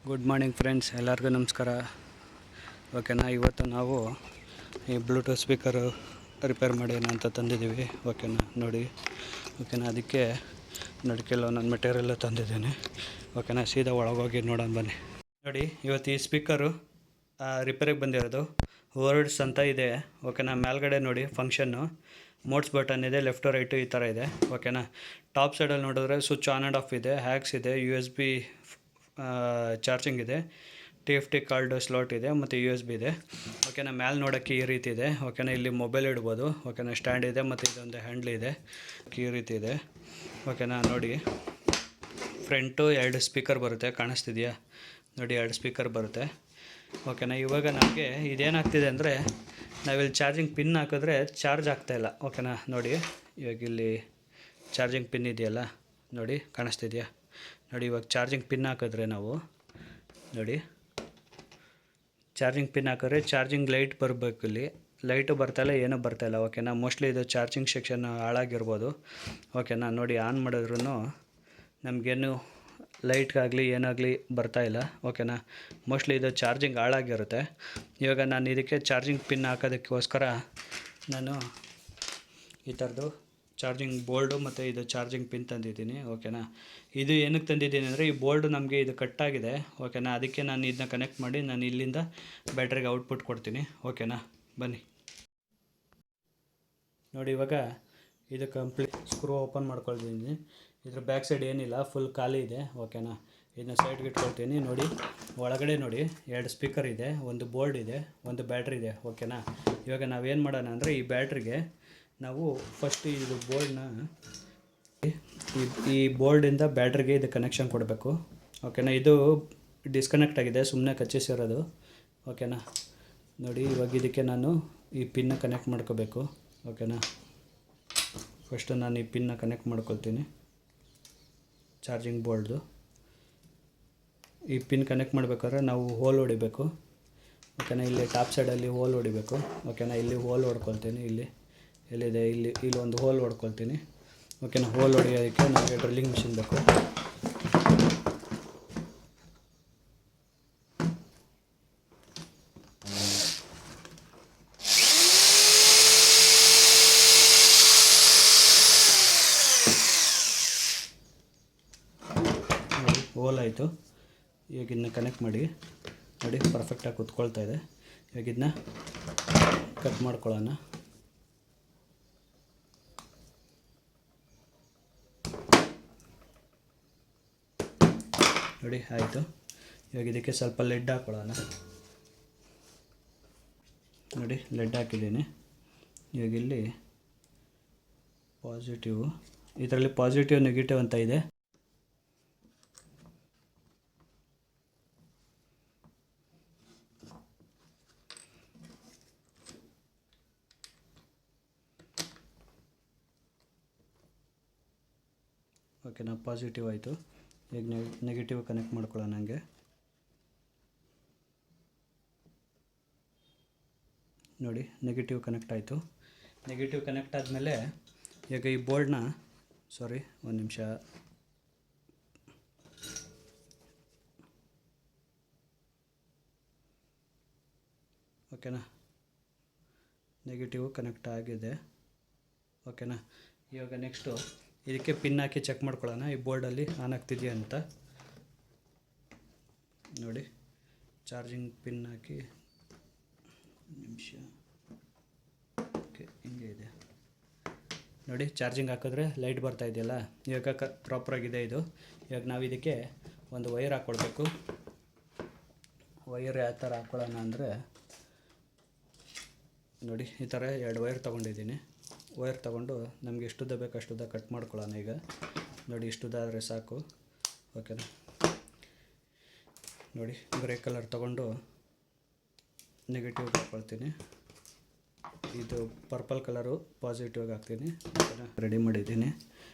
Good morning friends, ಎಲ್ಲರಿಗೂ ನಮಸ್ಕಾರ. ಓಕೆನಾ, ಇವತ್ತು ನಾವು ಈ ಬ್ಲೂಟೂತ್ ಸ್ಪೀಕರು ರಿಪೇರ್ ಮಾಡೋಣ ಅಂತ ತಂದಿದ್ದೀವಿ. ಓಕೆನಾ, ನೋಡಿ. ಓಕೆನಾ, ಅದಕ್ಕೆ ನೋಡಿ ಕೆಲವೊಂದೊಂದು ಮೆಟೀರಿಯಲ್ಲು ತಂದಿದ್ದೇನೆ. ಓಕೆನಾ, ಸೀದಾ ಒಳಗೋಗಿ ನೋಡೋಣ ಬನ್ನಿ. ನೋಡಿ, ಇವತ್ತು ಈ ಸ್ಪೀಕರು ರಿಪೇರಿಗೆ ಬಂದಿರೋದು. ವರ್ಡ್ಸ್ ಅಂತ ಇದೆ. ಓಕೆನಾ, ಮೇಲ್ಗಡೆ ನೋಡಿ ಫಂಕ್ಷನ್ನು ಮೋಡ್ಸ್ ಬಟನ್ ಇದೆ, ಲೆಫ್ಟು ರೈಟು ಈ ಥರ ಇದೆ. ಓಕೆನಾ, ಟಾಪ್ ಸೈಡಲ್ಲಿ ನೋಡಿದ್ರೆ ಸ್ವಿಚ್ ಆನ್ ಆ್ಯಂಡ್ ಆಫ್ ಇದೆ, ಹ್ಯಾಕ್ಸ್ ಇದೆ, USB ಚಾರ್ಜಿಂಗ್ ಇದೆ, TFT ಕಾರ್ಡ್ ಸ್ಲಾಟ್ ಇದೆ ಮತ್ತು USB ಇದೆ. ಓಕೆನಾ, ಮೇಲೆ ನೋಡೋಕ್ಕೆ ಈ ರೀತಿ ಇದೆ. ಓಕೆನಾ, ಇಲ್ಲಿ ಮೊಬೈಲ್ ಇಡ್ಬೋದು. ಓಕೆನಾ, ಸ್ಟ್ಯಾಂಡ್ ಇದೆ ಮತ್ತು ಇದೊಂದು ಹ್ಯಾಂಡ್ಲ್ ಇದೆ, ಈ ರೀತಿ ಇದೆ. ಓಕೆನಾ, ನೋಡಿ ಫ್ರಂಟು 2 ಸ್ಪೀಕರ್ ಬರುತ್ತೆ, ಕಾಣಿಸ್ತಿದೆಯಾ? ನೋಡಿ, 2 ಸ್ಪೀಕರ್ ಬರುತ್ತೆ. ಓಕೆನಾ, ಇವಾಗ ನಮಗೆ ಇದೇನಾಗ್ತಿದೆ ಅಂದರೆ, ನಾವಿಲ್ಲಿ ಚಾರ್ಜಿಂಗ್ ಪಿನ್ ಹಾಕಿದ್ರೆ ಚಾರ್ಜ್ ಆಗ್ತಾಯಿಲ್ಲ. ಓಕೆನಾ, ನೋಡಿ ಇವಾಗ ಇಲ್ಲಿ ಚಾರ್ಜಿಂಗ್ ಪಿನ್ ಇದೆಯಲ್ಲ, ನೋಡಿ ಕಾಣಿಸ್ತಿದೆಯಾ? ನೋಡಿ, ಇವಾಗ ಚಾರ್ಜಿಂಗ್ ಪಿನ್ ಹಾಕಿದ್ರೆ ನಾವು ನೋಡಿ ಚಾರ್ಜಿಂಗ್ ಪಿನ್ ಹಾಕಿದ್ರೆ ಚಾರ್ಜಿಂಗ್ ಲೈಟ್ ಬರಬೇಕು. ಇಲ್ಲಿ ಲೈಟು ಬರ್ತಾಯಿಲ್ಲ, ಏನೂ ಬರ್ತಾಯಿಲ್ಲ. ಓಕೆನಾ, ಮೋಸ್ಟ್ಲಿ ಇದು ಚಾರ್ಜಿಂಗ್ ಸೆಕ್ಷನ್ ಹಾಳಾಗಿರ್ಬೋದು. ಓಕೆನಾ, ನೋಡಿ ಆನ್ ಮಾಡಿದ್ರೂ ನಮಗೇನು ಲೈಟ್ಗಾಗಲಿ ಏನಾಗಲಿ ಬರ್ತಾಯಿಲ್ಲ. ಓಕೆನಾ, ಮೋಸ್ಟ್ಲಿ ಇದು ಚಾರ್ಜಿಂಗ್ ಹಾಳಾಗಿರುತ್ತೆ. ಇವಾಗ ನಾನು ಇದಕ್ಕೆ ಚಾರ್ಜಿಂಗ್ ಪಿನ್ ಹಾಕೋದಕ್ಕೋಸ್ಕರ ನಾನು ಈ ಥರದ್ದು ಚಾರ್ಜಿಂಗ್ ಬೋರ್ಡು ಮತ್ತು ಇದು ಚಾರ್ಜಿಂಗ್ ಪಿನ್ ತಂದಿದ್ದೀನಿ. ಓಕೆನಾ, ಇದು ಏನಕ್ಕೆ ತಂದಿದ್ದೀನಿ ಅಂದರೆ, ಈ ಬೋರ್ಡು ನಮಗೆ ಇದು ಕಟ್ಟಾಗಿದೆ. ಓಕೆನಾ, ಅದಕ್ಕೆ ನಾನು ಇದನ್ನ ಕನೆಕ್ಟ್ ಮಾಡಿ ನಾನು ಇಲ್ಲಿಂದ ಬ್ಯಾಟ್ರಿಗೆ ಔಟ್ಪುಟ್ ಕೊಡ್ತೀನಿ. ಓಕೆನಾ, ಬನ್ನಿ ನೋಡಿ. ಇವಾಗ ಇದು ಕಂಪ್ಲೀಟ್ ಸ್ಕ್ರೂ ಓಪನ್ ಮಾಡ್ಕೊಳ್ತೀನಿ. ಇದ್ರ ಬ್ಯಾಕ್ ಸೈಡ್ ಏನಿಲ್ಲ, ಫುಲ್ ಖಾಲಿ ಇದೆ. ಓಕೆನಾ, ಇದನ್ನ ಸೈಡ್ಗೆ ಇಟ್ಕೊಳ್ತೀನಿ. ನೋಡಿ ಒಳಗಡೆ ನೋಡಿ 2 ಸ್ಪೀಕರ್ ಇದೆ, ಒಂದು ಬೋರ್ಡ್ ಇದೆ, ಒಂದು ಬ್ಯಾಟ್ರಿ ಇದೆ. ಓಕೆನಾ, ಇವಾಗ ನಾವೇನು ಮಾಡೋಣ ಅಂದರೆ, ಈ ಬ್ಯಾಟ್ರಿಗೆ ನಾವು ಫಸ್ಟ್ ಇದು ಬೋರ್ಡ್ನ ಈ ಬೋರ್ಡಿಂದ ಬ್ಯಾಟ್ರಿಗೆ ಇದು ಕನೆಕ್ಷನ್ ಕೊಡಬೇಕು. ಓಕೆನಾ, ಇದು ಡಿಸ್ಕನೆಕ್ಟ್ ಆಗಿದೆ, ಸುಮ್ಮನೆ ಕಚ್ಚಿಸಿರೋದು. ಓಕೆನಾ, ನೋಡಿ ಇವಾಗ ಇದಕ್ಕೆ ನಾನು ಈ ಪಿನ್ನ ಕನೆಕ್ಟ್ ಮಾಡ್ಕೋಬೇಕು. ಓಕೆನಾ, ಫಸ್ಟು ನಾನು ಈ ಪಿನ್ನ ಕನೆಕ್ಟ್ ಮಾಡ್ಕೊಳ್ತೀನಿ, ಚಾರ್ಜಿಂಗ್ ಬೋರ್ಡ್ದು. ಈ ಪಿನ್ ಕನೆಕ್ಟ್ ಮಾಡಬೇಕಾದ್ರೆ ನಾವು ಹೋಲ್ ಹೊಡಿಬೇಕು. ಓಕೆನಾ, ಇಲ್ಲಿ ಟಾಪ್ ಸೈಡಲ್ಲಿ ಹೋಲ್ ಹೊಡಿಬೇಕು. ಓಕೆನಾ, ಇಲ್ಲಿ ಹೋಲ್ ಹೊಡ್ಕೊಳ್ತೀನಿ. ಎಲ್ಲಿದೆ, ಇಲ್ಲಿ ಒಂದು ಹೋಲ್ ಹೊಡ್ಕೊಳ್ತೀನಿ. ಓಕೆನಾ, ಹೋಲ್ ಹೊಡೆಯೋದಕ್ಕೆ ನಮಗೆ ಡ್ರಿಲ್ಲಿಂಗ್ ಮಿಷಿನ್ ಬೇಕು. ನೋಡಿ ಹೋಲ್ ಆಯಿತು. ಇವಾಗ ಇದನ್ನ ಕನೆಕ್ಟ್ ಮಾಡಿ. ನೋಡಿ ಪರ್ಫೆಕ್ಟಾಗಿ ಕುತ್ಕೊಳ್ತಾ ಇದೆ. ಇವಾಗ ಇದನ್ನ ಕಟ್ ಮಾಡ್ಕೊಳ್ಳೋಣ. ನೋಡಿ ಆಯಿತು. ಇವಾಗ ಇದಕ್ಕೆ ಸ್ವಲ್ಪ ಲೆಡ್ ಹಾಕ್ಕೊಳ್ಳೋಣ. ನೋಡಿ ಲೆಡ್ ಹಾಕಿದ್ದೀನಿ. ಇವಾಗ ಇಲ್ಲಿ ಪಾಸಿಟಿವ್, ಇದರಲ್ಲಿ ಪಾಸಿಟಿವ್ ನೆಗೆಟಿವ್ ಅಂತ ಇದೆ. ಓಕೆನಾ, ಪಾಸಿಟಿವ್ ಆಯಿತು. ಈಗ ನೆಗೆಟಿವ್ ಕನೆಕ್ಟ್ ಮಾಡ್ಕೊಳ್ಳೋಣ. ನನಗೆ ನೋಡಿ ನೆಗೆಟಿವ್ ಕನೆಕ್ಟ್ ಆಯಿತು. ನೆಗೆಟಿವ್ ಕನೆಕ್ಟ್ ಆದಮೇಲೆ ಈಗ ಈ ಬೋರ್ಡ್ನ ಒಂದು ನಿಮಿಷ. ಓಕೆನಾ, ನೆಗೆಟಿವ್ ಕನೆಕ್ಟ್ ಆಗಿದೆ. ಓಕೆನಾ, ಇವಾಗ ನೆಕ್ಸ್ಟು ಇದಕ್ಕೆ ಪಿನ್ ಹಾಕಿ ಚೆಕ್ ಮಾಡ್ಕೊಳ್ಳೋಣ, ಈ ಬೋರ್ಡಲ್ಲಿ ಆನ್ ಆಗ್ತಿದೆಯಾ ಅಂತ. ನೋಡಿ ಚಾರ್ಜಿಂಗ್ ಪಿನ್ ಹಾಕಿ ನಿಮಿಷ. ಓಕೆ, ಹಿಂಗೆ ಇದೆ ನೋಡಿ. ಚಾರ್ಜಿಂಗ್ ಹಾಕಿದ್ರೆ ಲೈಟ್ ಬರ್ತಾ ಇದೆಯಲ್ಲ, ಇವಾಗ ಪ್ರಾಪರಾಗಿದೆ ಇದು. ಇವಾಗ ನಾವು ಇದಕ್ಕೆ ಒಂದು ವೈರ್ ಹಾಕ್ಕೊಳ್ಬೇಕು. ವೈರ್ ಯಾವ ಥರ ಹಾಕ್ಕೊಳ್ಳೋಣ ಅಂದರೆ, ನೋಡಿ ಈ ಥರ 2 ವೈರ್ ತೊಗೊಂಡಿದ್ದೀನಿ. ವೈರ್ ತೊಗೊಂಡು ನಮಗೆ ಎಷ್ಟುದ್ದ ಬೇಕು ಅಷ್ಟುದ್ದ ಕಟ್ ಮಾಡ್ಕೊಳ್ಳೋಣ. ಈಗ ನೋಡಿ ಇಷ್ಟುದ್ದ ಆದರೆ ಸಾಕು. ಓಕೆನಾ, ನೋಡಿ ಗ್ರೇ ಕಲರ್ ತೊಗೊಂಡು ನೆಗೆಟಿವ್ಗೆ ಹಾಕ್ಕೊಳ್ತೀನಿ. ಇದು ಪರ್ಪಲ್ ಕಲರು ಪಾಸಿಟಿವ್ಗೆ ಹಾಕ್ತೀನಿ. ಓಕೆನಾ, ರೆಡಿ ಮಾಡಿದ್ದೀನಿ.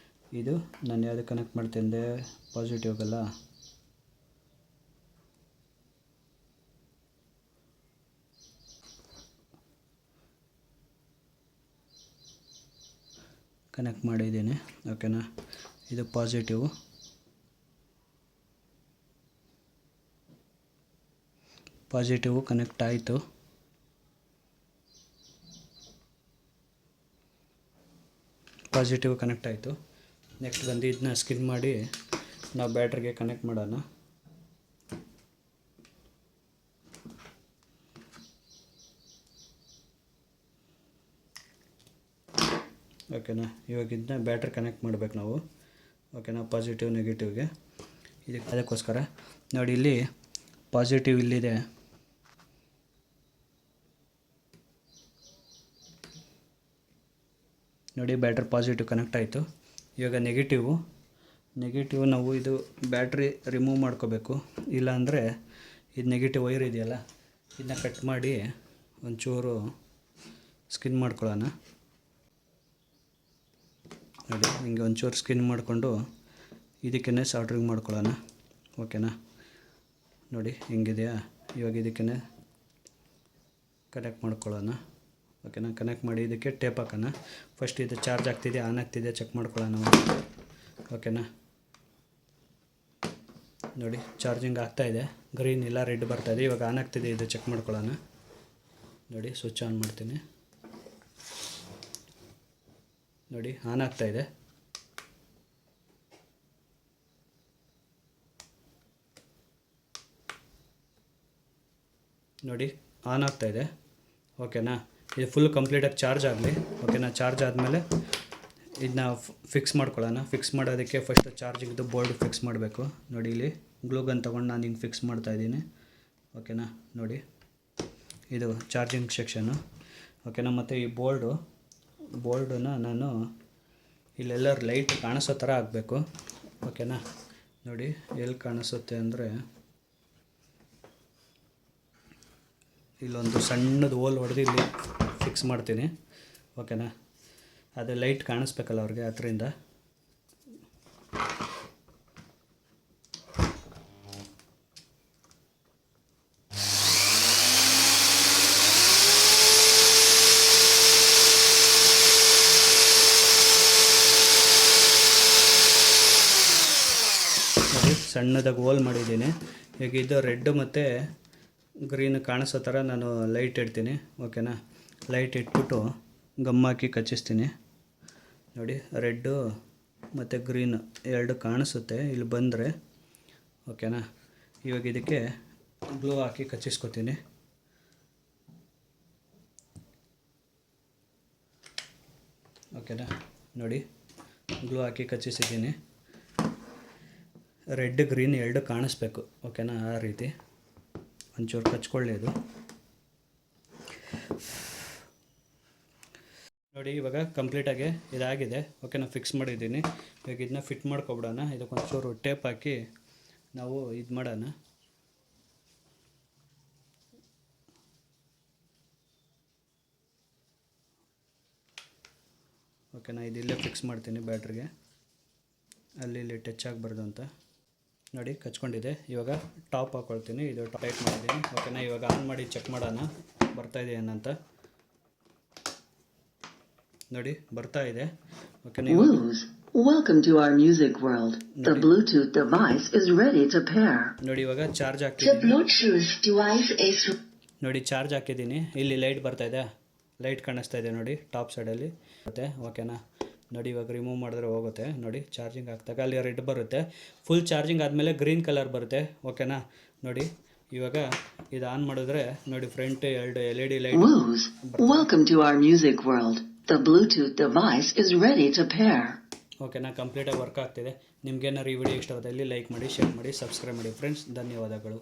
ಇದು ನಾನು ಯಾವುದಕ್ಕೆ ಕನೆಕ್ಟ್ ಮಾಡ್ತಿದ್ದೆ, ಪಾಸಿಟಿವ್ಗೆಲ್ಲ. ಕನೆಕ್ಟ್ ಮಾಡಿದ್ದೀನಿ. ಓಕೆನಾ, ಇದು ಪಾಸಿಟಿವ್. ಪಾಸಿಟಿವ್ ಕನೆಕ್ಟ್ ಆಯಿತು. ನೆಕ್ಸ್ಟ್ ಬಂದು ಇದನ್ನ ಸ್ಕಿನ್ ಮಾಡಿ ನಾವು ಬ್ಯಾಟ್ರಿಗೆ ಕನೆಕ್ಟ್ ಮಾಡೋಣ. ಓಕೆನಾ, ಇವಾಗ ಇದನ್ನ ಬ್ಯಾಟ್ರಿ ಕನೆಕ್ಟ್ ಮಾಡಬೇಕು ನಾವು. ಓಕೆನಾ, ಪಾಸಿಟಿವ್ ನೆಗೆಟಿವ್ಗೆ. ಅದಕ್ಕೋಸ್ಕರ ನೋಡಿ, ಇಲ್ಲಿ ಪಾಸಿಟಿವ್ ಇಲ್ಲಿದೆ. ನೋಡಿ, ಬ್ಯಾಟ್ರಿ ಪಾಸಿಟಿವ್ ಕನೆಕ್ಟ್ ಆಯಿತು. ಇವಾಗ ನೆಗೆಟಿವ್ ನಾವು ಇದು ಬ್ಯಾಟ್ರಿ ರಿಮೂವ್ ಮಾಡ್ಕೋಬೇಕು. ಇಲ್ಲಾಂದರೆ ಇದು ನೆಗೆಟಿವ್ ವೈರ್ ಇದೆಯಲ್ಲ, ಇದನ್ನ ಕಟ್ ಮಾಡಿ ಒಂಚೂರು ಸ್ಕಿನ್ ಮಾಡ್ಕೊಳ್ಳೋಣ. ನೋಡಿ, ಹಿಂಗೆ ಒಂಚೂರು ಸ್ಕಿನ್ ಮಾಡಿಕೊಂಡು ಇದಕ್ಕೇ ಸಾಲ್ಡ್ರಿಂಗ್ ಮಾಡ್ಕೊಳ್ಳೋಣ. ಓಕೆನಾ, ನೋಡಿ ಹಿಂಗಿದೆಯಾ. ಇವಾಗ ಇದಕ್ಕೇ ಕನೆಕ್ಟ್ ಮಾಡ್ಕೊಳ್ಳೋಣ. ಓಕೆನಾ, ಕನೆಕ್ಟ್ ಮಾಡಿ ಇದಕ್ಕೆ ಟೇಪ್ ಹಾಕೋಣ. ಫಸ್ಟ್ ಇದು ಚಾರ್ಜ್ ಆಗ್ತಿದೆ, ಆನ್ ಆಗ್ತಿದೆ ಚೆಕ್ ಮಾಡ್ಕೊಳ್ಳೋಣ. ಓಕೆನಾ, ನೋಡಿ ಚಾರ್ಜಿಂಗ್ ಆಗ್ತಾಯಿದೆ, ಗ್ರೀನ್ ಇಲ್ಲ ರೆಡ್ ಬರ್ತಾಯಿದೆ. ಇವಾಗ ಆನ್ ಆಗ್ತಿದೆ, ಇದು ಚೆಕ್ ಮಾಡ್ಕೊಳ್ಳೋಣ. ನೋಡಿ, ಸ್ವಿಚ್ ಆನ್ ಮಾಡ್ತೀನಿ. ನೋಡಿ, ಆನ್ ಆಗ್ತಾಯಿದೆ. ನೋಡಿ, ಆನ್ ಆಗ್ತಾಯಿದೆ. ಓಕೆನಾ, ಇದು ಫುಲ್ ಕಂಪ್ಲೀಟಾಗಿ ಚಾರ್ಜ್ ಆಗಲಿ. ಓಕೆನಾ, ಚಾರ್ಜ್ ಆದಮೇಲೆ ಇದನ್ನ ಫಿಕ್ಸ್ ಮಾಡ್ಕೊಳ್ಳೋಣ. ಫಿಕ್ಸ್ ಮಾಡೋದಕ್ಕೆ ಫಸ್ಟ್ ಚಾರ್ಜಿಂಗ್ದು ಬೋರ್ಡ್ ಫಿಕ್ಸ್ ಮಾಡಬೇಕು. ನೋಡಿ, ಇಲ್ಲಿ ಗ್ಲೂಗನ್ ತೊಗೊಂಡು ನಾನು ಹಿಂಗೆ ಫಿಕ್ಸ್ ಮಾಡ್ತಾಯಿದ್ದೀನಿ. ಓಕೆನಾ, ನೋಡಿ ಇದು ಚಾರ್ಜಿಂಗ್ ಸೆಕ್ಷನ್ನು. ಓಕೆನಾ, ಮತ್ತು ಈ ಬೋರ್ಡನ್ನ ನಾನು ಇಲ್ಲೆಲ್ಲರೂ ಲೈಟ್ ಕಾಣಿಸೋ ಥರ ಆಗಬೇಕು. ಓಕೆನಾ, ನೋಡಿ ಎಲ್ಲಿ ಕಾಣಿಸುತ್ತೆ ಅಂದರೆ ಇಲ್ಲೊಂದು ಸಣ್ಣದು ಹೋಲ್ ಹೊಡೆದು ಇಲ್ಲಿ ಫಿಕ್ಸ್ ಮಾಡ್ತೀನಿ. ಓಕೆನಾ, ಅದೇ ಲೈಟ್ ಕಾಣಿಸ್ಬೇಕಲ್ಲ ಅವ್ರಿಗೆ, ಅದರಿಂದ. ನೋಡಿ, ಸಣ್ಣದಾಗಿ ಹೋಲ್ ಮಾಡಿದ್ದೀನಿ. ಈಗ ಇದು ರೆಡ್ ಮತ್ತು ಗ್ರೀನ್ ಕಾಣಿಸೋ ಥರ ನಾನು ಲೈಟ್ ಇಡ್ತೀನಿ. ಓಕೆನಾ, ಲೈಟ್ ಇಟ್ಬಿಟ್ಟು ಗಮ್ ಹಾಕಿ ಕಚ್ಚಿಸ್ತೀನಿ. ನೋಡಿ, ರೆಡ್ಡು ಮತ್ತು ಗ್ರೀನ್ ಎರಡು ಕಾಣಿಸುತ್ತೆ ಇಲ್ಲಿ ಬಂದರೆ. ಓಕೆನಾ, ಇವಾಗ ಇದಕ್ಕೆ ಗ್ಲೂ ಹಾಕಿ ಕಚ್ಚಿಸ್ಕೊತೀನಿ. ಓಕೆನಾ, ನೋಡಿ ಗ್ಲೂ ಹಾಕಿ ಕಚ್ಚಿಸಿದ್ದೀನಿ. ರೆಡ್ ಗ್ರೀನ್ ಎರಡು ಕಾಣಿಸ್ಬೇಕು. ಓಕೆನಾ, ಆ ರೀತಿ ಒಂಚೂರು ಕಚ್ಕೊಳ್ಳಿ ಅದು. ನೋಡಿ, ಇವಾಗ ಕಂಪ್ಲೀಟಾಗಿ ಇದಾಗಿದೆ. ಓಕೆನಾ, ಫಿಕ್ಸ್ ಮಾಡಿದ್ದೀನಿ. ಇವಾಗ ಇದನ್ನ ಫಿಟ್ ಮಾಡ್ಕೊಬಿಡೋಣ. ಇದಕ್ಕೊಂಚೂರು ಟೇಪ್ ಹಾಕಿ ನಾವು ಇದು ಮಾಡೋಣ. ಓಕೆನಾ, ಇದಿಲ್ಲೇ ಫಿಕ್ಸ್ ಮಾಡ್ತೀನಿ ಬ್ಯಾಟ್ರಿಗೆ, ಅಲ್ಲಿ ಟಚ್ ಆಗಬಾರ್ದು ಅಂತ. ನೋಡಿ, ಕಚ್ಕೊಂಡಿದೆ. ಇವಾಗ ಟಾಪ್ ಹಾಕ್ಕೊಳ್ತೀನಿ. ಇದು ಟೈಟ್ ಮಾಡಿದ್ದೀನಿ. ಓಕೆನಾ, ಇವಾಗ ಆನ್ ಮಾಡಿ ಚೆಕ್ ಮಾಡೋಣ ಬರ್ತಾಯಿದೆ ಏನಂತ. ನೋಡಿ, ಬರ್ತಾ ಇದೆ. ಓಕೆನಾ, Welcome to our music world. The Bluetooth device is ready to pair. ನೋಡಿ, ಇವಾಗ ಚಾರ್ಜ್ The ಹಾಕಿದ್ದೀನಿ. Bluetooth device is ನೋಡಿ, ಚಾರ್ಜ್ ಹಾಕಿದ್ದೀನಿ. ಇಲ್ಲಿ ಲೈಟ್ ಬರ್ತಾ ಇದೆ, ಲೈಟ್ ಕಾಣಿಸ್ತಾ ಇದೆ ನೋಡಿ ಟಾಪ್ ಸೈಡಲ್ಲಿ. ಮತ್ತೆ ಓಕೆನಾ, ನೋಡಿ ಇವಾಗ ರಿಮೂವ್ ಮಾಡಿದ್ರೆ ಹೋಗುತ್ತೆ. ನೋಡಿ, ಚಾರ್ಜಿಂಗ್ ಆಗ್ತಾಗ ಅಲ್ಲಿ ರೆಡ್ ಬರುತ್ತೆ. ಫುಲ್ ಚಾರ್ಜಿಂಗ್ ಆದಮೇಲೆ ಗ್ರೀನ್ ಕಲರ್ ಬರುತ್ತೆ. ಓಕೆನಾ, ನೋಡಿ ಇವಾಗ ಇದು ಆನ್ ಮಾಡಿದ್ರೆ ನೋಡಿ ಫ್ರಂಟ್ ಎರಡು LED light. Welcome to our music world. The Bluetooth device is ready to pair. ಓಕೆನಾ, ಕಂಪ್ಲೀಟಾಗಿ ವರ್ಕ್ ಆಗ್ತಿದೆ. ನಿಮ್ಗೇನಾದ್ರು ಈ ವಿಡಿಯೋ ಇಷ್ಟವಾದಲ್ಲಿ ಲೈಕ್ ಮಾಡಿ, ಶೇರ್ ಮಾಡಿ, ಸಬ್ಸ್ಕ್ರೈಬ್ ಮಾಡಿ ಫ್ರೆಂಡ್ಸ್. ಧನ್ಯವಾದಗಳು.